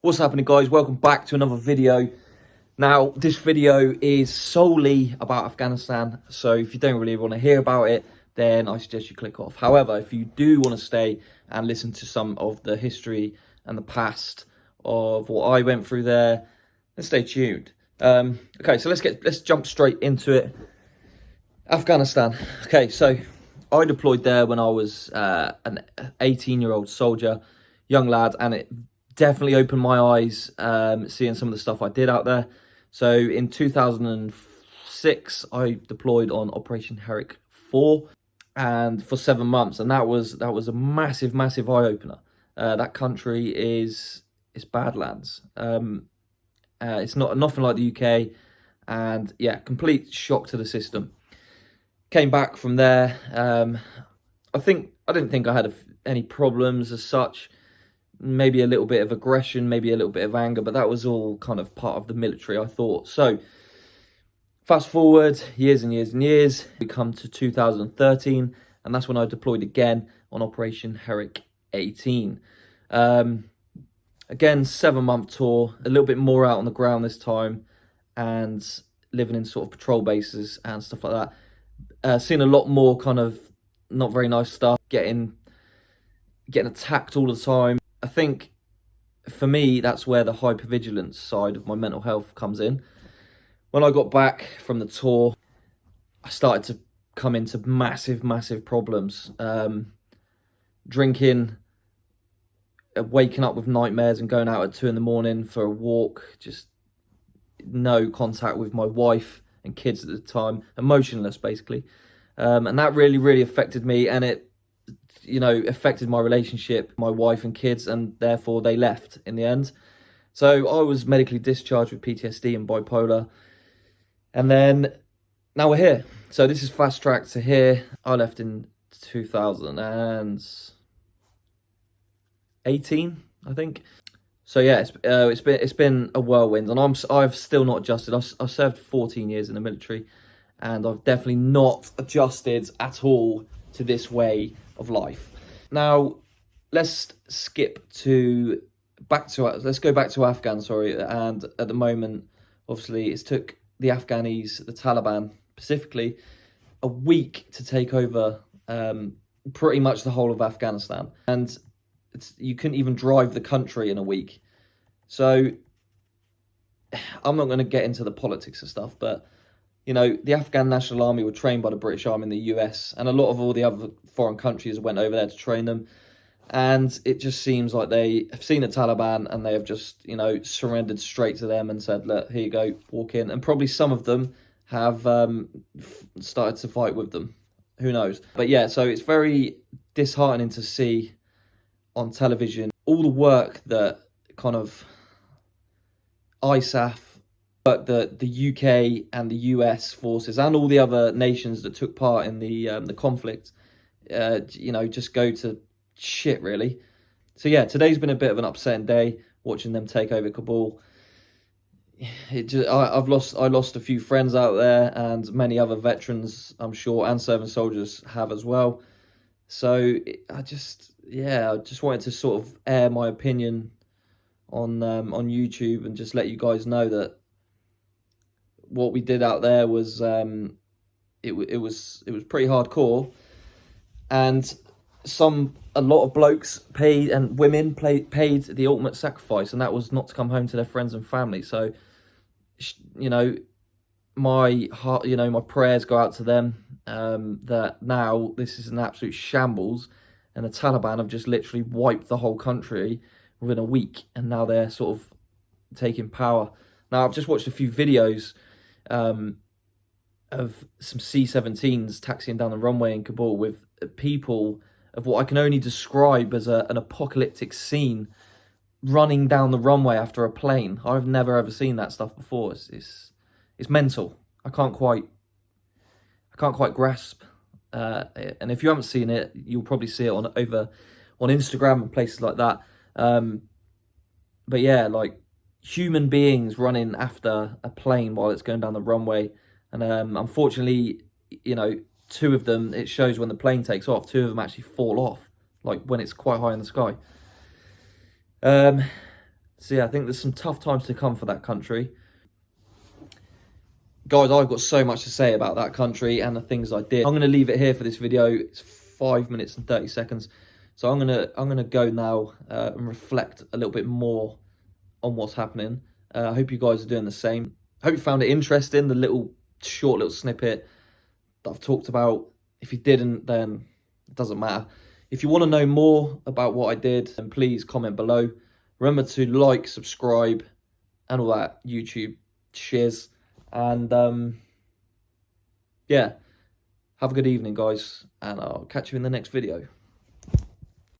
What's happening, guys? Welcome back to another video. Now, this video is solely about Afghanistan, so if you don't really want to hear about it, then I suggest you click off. However, if you do want to stay and listen to some of the history and the past of what I went through there, then stay tuned. Okay, so let's jump straight into it. Afghanistan. Okay, so I deployed there when I was an 18-year-old soldier, young lad, and it definitely opened my eyes seeing some of the stuff I did out there. So in 2006, I deployed on Operation Herrick 4 and for 7 months, and that was a massive eye-opener. That country is Badlands. It's nothing like the UK, and yeah, complete shock to the system. Came back from there. I didn't think I had any problems as such. Maybe a little bit of aggression, maybe a little bit of anger, but that was all kind of part of the military, I thought. So fast forward years and years and years, we come to 2013, and that's when I deployed again on Operation Herrick 18. Again, 7-month tour, a little bit more out on the ground this time, and living in sort of patrol bases and stuff like that. Seeing a lot more kind of not very nice stuff, getting attacked all the time. I think for me, that's where the hypervigilance side of my mental health comes in. When I got back from the tour, I started to come into massive problems. Drinking, waking up with nightmares and going out at 2 a.m. for a walk, just no contact with my wife and kids at the time, emotionless basically. And that really affected me, and it affected my relationship, my wife and kids, and therefore they left in the end. So I was medically discharged with PTSD and bipolar, and then now we're here. So this is fast track to here. I left in 2018, I think. So yeah, it's been a whirlwind, and I've still not adjusted. I've served 14 years in the military, and I've definitely not adjusted at all to this way of life. Now, let's go back to Afghan, and at the moment, obviously, it's took the Afghanis, the Taliban specifically, a week to take over pretty much the whole of Afghanistan, and you couldn't even drive the country in a week. So I'm not going to get into the politics and stuff, but the Afghan National Army were trained by the British Army in the US, and a lot of all the other foreign countries went over there to train them. And it just seems like they have seen the Taliban and they have just, surrendered straight to them and said, look, here you go, walk in. And probably some of them have started to fight with them. Who knows? But yeah, so it's very disheartening to see on television all the work that kind of ISAF, but the UK and the US forces and all the other nations that took part in the conflict, just go to shit, really. So yeah, today's been a bit of an upsetting day watching them take over Kabul. I lost a few friends out there, and many other veterans, I'm sure, and serving soldiers have as well. So I just wanted to sort of air my opinion on YouTube and just let you guys know that what we did out there was it was pretty hardcore, and a lot of blokes paid and women paid the ultimate sacrifice, and that was not to come home to their friends and family. So my heart, my prayers go out to them, that now this is an absolute shambles, and the Taliban have just literally wiped the whole country within a week, and now they're sort of taking power. Now, I've just watched a few videos of some C-17s taxiing down the runway in Kabul with people of what I can only describe as an apocalyptic scene, running down the runway after a plane. I've never ever seen that stuff before. It's mental. I can't quite grasp. And if you haven't seen it, you'll probably see it on Instagram and places like that. But yeah, like human beings running after a plane while it's going down the runway. And unfortunately, 2 of them, it shows when the plane takes off, 2 of them actually fall off, like when it's quite high in the sky. So yeah, I think there's some tough times to come for that country. Guys, I've got so much to say about that country and the things I did. I'm going to leave it here for this video. It's 5 minutes and 30 seconds. So I'm gonna go now and reflect a little bit more on what's happening. I hope you guys are doing the same. I hope you found it interesting, the short little snippet that I've talked about. If you didn't, then it doesn't matter. If you want to know more about what I did, then please comment below. Remember to like, subscribe, and all that YouTube shiz. And yeah, have a good evening, guys, and I'll catch you in the next video.